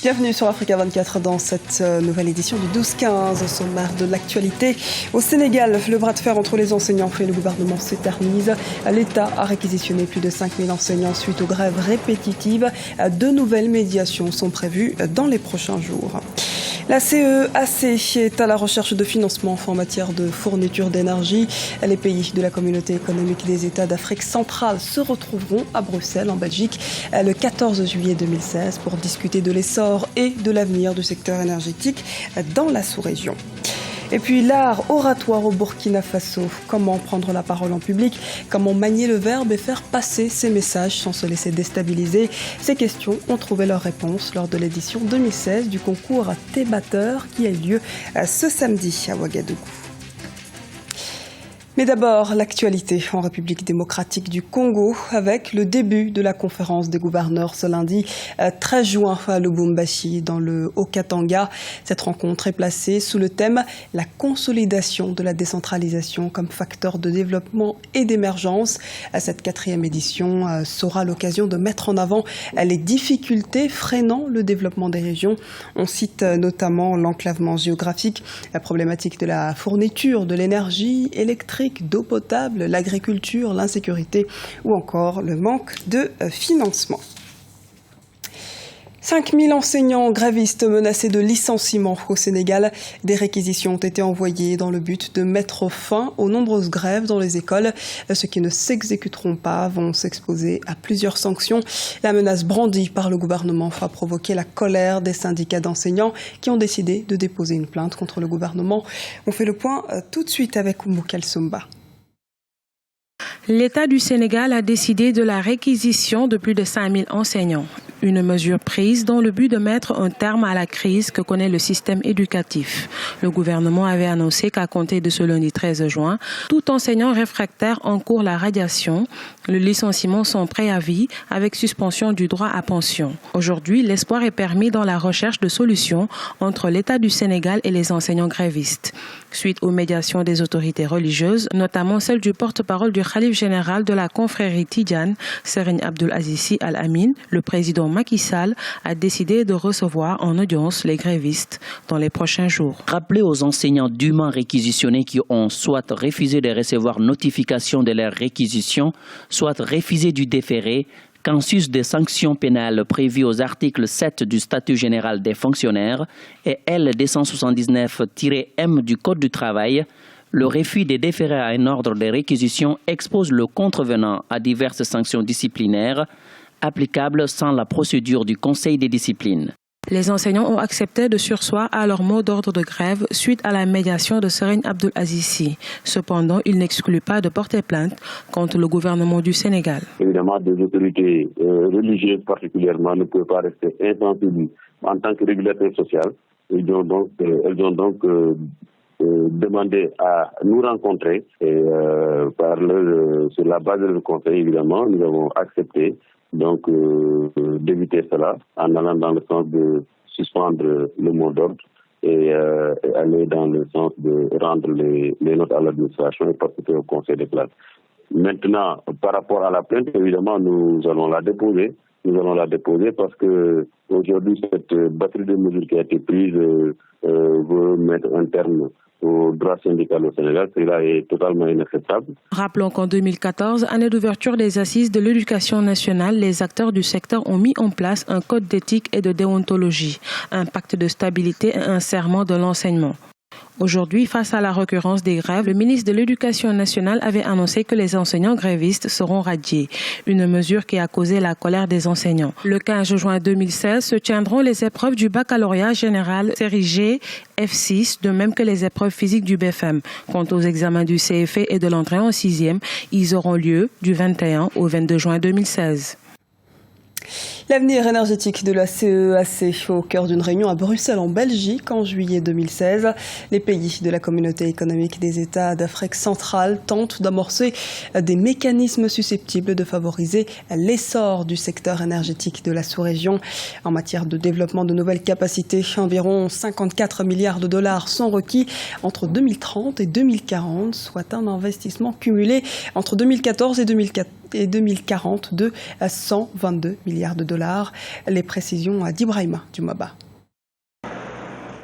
Bienvenue sur Africa 24 dans cette nouvelle édition du 12-15. Au sommaire de l'actualité, au Sénégal, le bras de fer entre les enseignants et le gouvernement s'éternise. L'État a réquisitionné plus de 5000 enseignants suite aux grèves répétitives. De nouvelles médiations sont prévues dans les prochains jours. La CEAC est à la recherche de financement en matière de fourniture d'énergie. Les pays de la communauté économique des États d'Afrique centrale se retrouveront à Bruxelles, en Belgique, le 14 juillet 2016 pour discuter de l'essor et de l'avenir du secteur énergétique dans la sous-région. Et puis l'art oratoire au Burkina Faso. Comment prendre la parole en public, comment manier le verbe et faire passer ses messages sans se laisser déstabiliser. Ces questions ont trouvé leur réponse lors de l'édition 2016 du concours Thébateur qui a eu lieu ce samedi à Ouagadougou. Mais d'abord, l'actualité en République démocratique du Congo avec le début de la conférence des gouverneurs ce lundi 13 juin à Lubumbashi dans le Haut-Katanga. Cette rencontre est placée sous le thème « La consolidation de la décentralisation comme facteur de développement et d'émergence ». Cette 4e édition sera l'occasion de mettre en avant les difficultés freinant le développement des régions. On cite notamment l'enclavement géographique, la problématique de la fourniture de l'énergie électrique, d'eau potable, l'agriculture, l'insécurité ou encore le manque de financement. 5000 enseignants grévistes menacés de licenciement au Sénégal. Des réquisitions ont été envoyées dans le but de mettre fin aux nombreuses grèves dans les écoles. Ceux qui ne s'exécuteront pas vont s'exposer à plusieurs sanctions. La menace brandie par le gouvernement a provoqué la colère des syndicats d'enseignants qui ont décidé de déposer une plainte contre le gouvernement. On fait le point tout de suite avec Oumou Kalsoumba. L'État du Sénégal a décidé de la réquisition de plus de 5000 enseignants. Une mesure prise dans le but de mettre un terme à la crise que connaît le système éducatif. Le gouvernement avait annoncé qu'à compter de ce lundi 13 juin, tout enseignant réfractaire encourt la radiation, le licenciement sans préavis avec suspension du droit à pension. Aujourd'hui, l'espoir est permis dans la recherche de solutions entre l'État du Sénégal et les enseignants grévistes. Suite aux médiations des autorités religieuses, notamment celle du porte-parole du khalife général de la confrérie Tidjane, Serigne Abdoul Aziz Al Amin, le président Macky Sall a décidé de recevoir en audience les grévistes dans les prochains jours. Rappeler aux enseignants dûment réquisitionnés qui ont soit refusé de recevoir notification de leur réquisition, soit refusé du déféré, qu'en sus des sanctions pénales prévues aux articles 7 du statut général des fonctionnaires et L 279-M du Code du travail, le refus de déférer à un ordre de réquisition expose le contrevenant à diverses sanctions disciplinaires applicables sans la procédure du Conseil des disciplines. Les enseignants ont accepté de surseoir à leur mot d'ordre de grève suite à la médiation de Serigne Abdoul Aziz Sy. Cependant, ils n'excluent pas de porter plainte contre le gouvernement du Sénégal. Évidemment, des autorités religieuses particulièrement ne peuvent pas rester insensibles en tant que régulateur social. Elles ont donc demandé à nous rencontrer et sur la base de le conseil, évidemment, nous avons accepté donc d'éviter cela en allant dans le sens de suspendre le mot d'ordre et aller dans le sens de rendre les notes à l'administration et participer au conseil des classes. Maintenant, par rapport à la plainte, évidemment, nous allons la déposer. Nous allons la déposer parce que aujourd'hui, cette batterie de mesures qui a été prise veut mettre un terme au droit syndical au Sénégal. Cela est totalement inacceptable. Rappelons qu'en 2014, année d'ouverture des assises de l'éducation nationale, les acteurs du secteur ont mis en place un code d'éthique et de déontologie, un pacte de stabilité et un serment de l'enseignement. Aujourd'hui, face à la récurrence des grèves, le ministre de l'Éducation nationale avait annoncé que les enseignants grévistes seront radiés, une mesure qui a causé la colère des enseignants. Le 15 juin 2016 se tiendront les épreuves du baccalauréat général série G F6, de même que les épreuves physiques du BFM. Quant aux examens du CFE et de l'entrée en 6e, ils auront lieu du 21 au 22 juin 2016. L'avenir énergétique de la CEAC au cœur d'une réunion à Bruxelles en Belgique en juillet 2016. Les pays de la communauté économique des États d'Afrique centrale tentent d'amorcer des mécanismes susceptibles de favoriser l'essor du secteur énergétique de la sous-région. En matière de développement de nouvelles capacités, environ 54 milliards de dollars sont requis entre 2030 et 2040, soit un investissement cumulé entre 2014 et et 2042 à 122 milliards de dollars. Les précisions d'Ibrahima Djoumaba.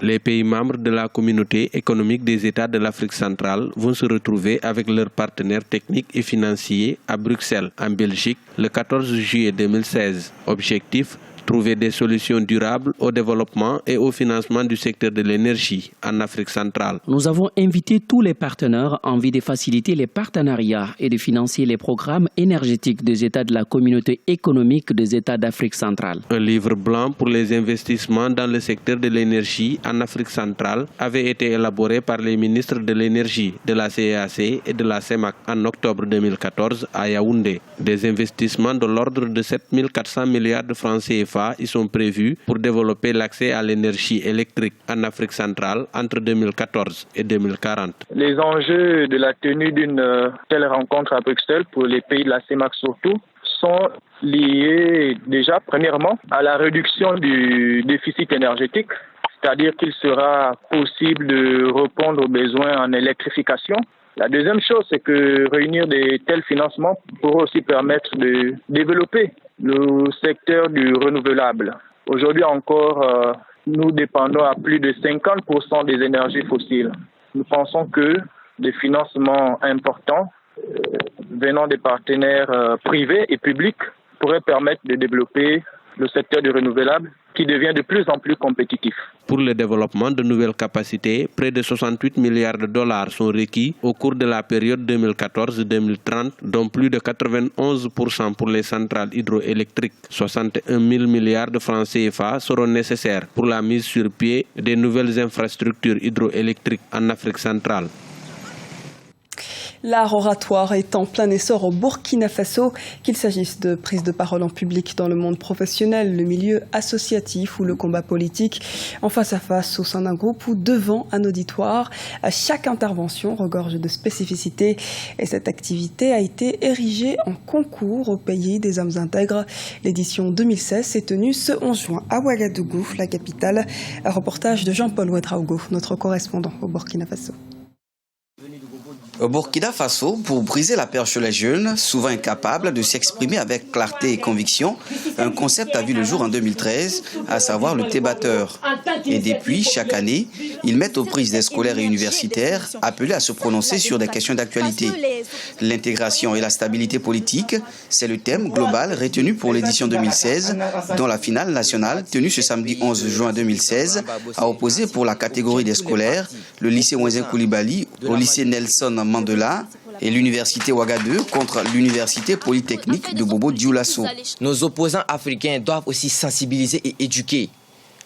Les pays membres de la communauté économique des États de l'Afrique centrale vont se retrouver avec leurs partenaires techniques et financiers à Bruxelles, en Belgique, le 14 juillet 2016. Objectif: trouver des solutions durables au développement et au financement du secteur de l'énergie en Afrique centrale. Nous avons invité tous les partenaires en vue de faciliter les partenariats et de financer les programmes énergétiques des États de la communauté économique des États d'Afrique centrale. Un livre blanc pour les investissements dans le secteur de l'énergie en Afrique centrale avait été élaboré par les ministres de l'énergie de la CEAC et de la CEMAC en octobre 2014 à Yaoundé. Des investissements de l'ordre de 7 400 milliards de francs CFA y sont prévus pour développer l'accès à l'énergie électrique en Afrique centrale entre 2014 et 2040. Les enjeux de la tenue d'une telle rencontre à Bruxelles pour les pays de la CEMAC surtout sont liés déjà premièrement à la réduction du déficit énergétique, c'est-à-dire qu'il sera possible de répondre aux besoins en électrification. La deuxième chose, c'est que réunir de tels financements pourra aussi permettre de développer le secteur du renouvelable. Aujourd'hui encore, nous dépendons à plus de 50% des énergies fossiles. Nous pensons que des financements importants venant des partenaires privés et publics pourraient permettre de développer le secteur du renouvelable qui devient de plus en plus compétitif. Pour le développement de nouvelles capacités, près de 68 milliards de dollars sont requis au cours de la période 2014-2030, dont plus de 91% pour les centrales hydroélectriques. 61 000 milliards de francs CFA seront nécessaires pour la mise sur pied des nouvelles infrastructures hydroélectriques en Afrique centrale. L'art oratoire est en plein essor au Burkina Faso, qu'il s'agisse de prise de parole en public dans le monde professionnel, le milieu associatif ou le combat politique, en face à face au sein d'un groupe ou devant un auditoire. Chaque intervention regorge de spécificités et cette activité a été érigée en concours au pays des hommes intègres. L'édition 2016 s'est tenue ce 11 juin à Ouagadougou, la capitale. Un reportage de Jean-Paul Ouedraogo, notre correspondant au Burkina Faso. Au Burkina Faso, pour briser la perche les jeunes, souvent incapables de s'exprimer avec clarté et conviction, un concept a vu le jour en 2013, à savoir le thé-batteur. Et depuis, chaque année, ils mettent aux prises des scolaires et universitaires appelés à se prononcer sur des questions d'actualité. L'intégration et la stabilité politique, c'est le thème global retenu pour l'édition 2016, dont la finale nationale, tenue ce samedi 11 juin 2016, a opposé pour la catégorie des scolaires le lycée Ouenzen Coulibaly au lycée Nelson Mandela et l'université Ouagadougou contre l'université polytechnique de Bobo Dioulasso. Nos opposants africains doivent aussi sensibiliser et éduquer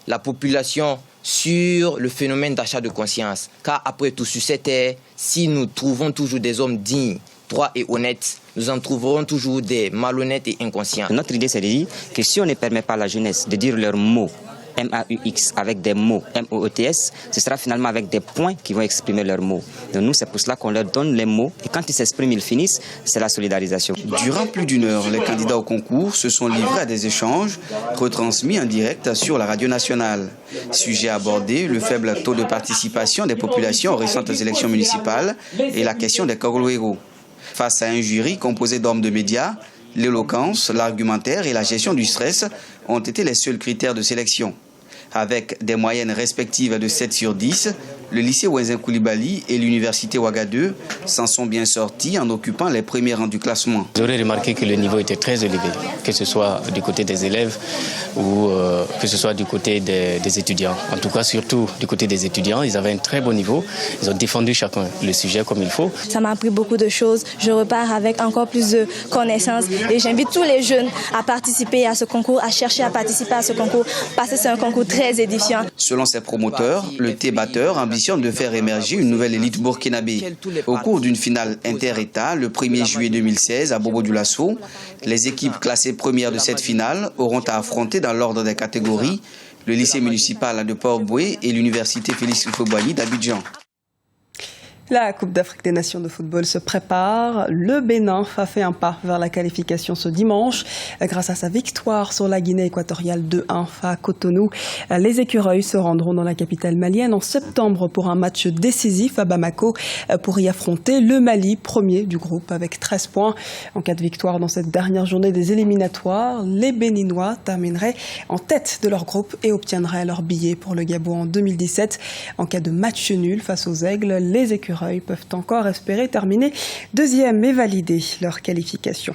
la population sur le phénomène d'achat de conscience. Car après tout, sur cette terre, si nous trouvons toujours des hommes dignes, droits et honnêtes, nous en trouverons toujours des malhonnêtes et inconscients. Notre idée, c'est de dire que si on ne permet pas à la jeunesse de dire leurs mots, M-A-U-X, avec des mots, M-O-E-T-S, ce sera finalement avec des points qui vont exprimer leurs mots. Donc nous, c'est pour cela qu'on leur donne les mots, et quand ils s'expriment, ils finissent, c'est la solidarisation. Durant plus d'une heure, les candidats au concours se sont livrés à des échanges retransmis en direct sur la radio nationale. Sujet abordé, le faible taux de participation des populations aux récentes élections municipales et la question des Kogloéro. Face à un jury composé d'hommes de médias, l'éloquence, l'argumentaire et la gestion du stress ont été les seuls critères de sélection. Avec des moyennes respectives de 7 sur 10, le lycée Ouenzen Coulibaly et l'université Ouagadougou s'en sont bien sortis en occupant les premiers rangs du classement. Vous aurez remarqué que le niveau était très élevé, que ce soit du côté des élèves ou que ce soit du côté des étudiants. En tout cas, surtout du côté des étudiants, ils avaient un très bon niveau. Ils ont défendu chacun le sujet comme il faut. Ça m'a appris beaucoup de choses. Je repars avec encore plus de connaissances et j'invite tous les jeunes à participer à ce concours, à chercher à participer à ce concours parce que c'est un concours très édifiant. Selon ses promoteurs, le thé-batteur ambitionne de faire émerger une nouvelle élite burkinabé. Au cours d'une finale inter-État, le 1er juillet 2016 à Bobo Dioulasso, les équipes classées premières de cette finale auront à affronter dans l'ordre des catégories le lycée municipal de Port-Boué et l'université Félix Houphouët-Boigny d'Abidjan. La Coupe d'Afrique des Nations de football se prépare. Le Bénin a fait un pas vers la qualification ce dimanche grâce à sa victoire sur la Guinée équatoriale 2-1 à Cotonou. Les écureuils se rendront dans la capitale malienne en septembre pour un match décisif à Bamako pour y affronter le Mali, premier du groupe avec 13 points. En cas de victoire dans cette dernière journée des éliminatoires, les Béninois termineraient en tête de leur groupe et obtiendraient leur billet pour le Gabon en 2017. En cas de match nul face aux Aigles, les écureuils peuvent encore espérer terminer deuxième et valider leur qualification.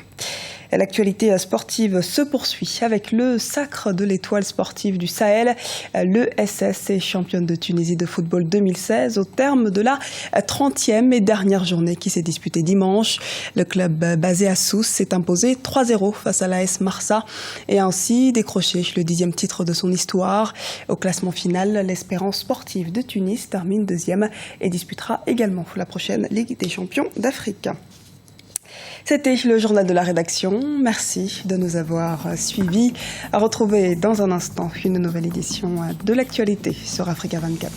L'actualité sportive se poursuit avec le sacre de l'étoile sportive du Sahel. Le SS est championne de Tunisie de football 2016 au terme de la 30e et dernière journée qui s'est disputée dimanche. Le club basé à Sousse s'est imposé 3-0 face à l'AS Marsa et ainsi décroché le 10e titre de son histoire. Au classement final, l'Espérance sportive de Tunis termine deuxième et disputera également la prochaine Ligue des champions d'Afrique. C'était le journal de la rédaction. Merci de nous avoir suivis. À retrouver dans un instant une nouvelle édition de l'actualité sur Africa 24.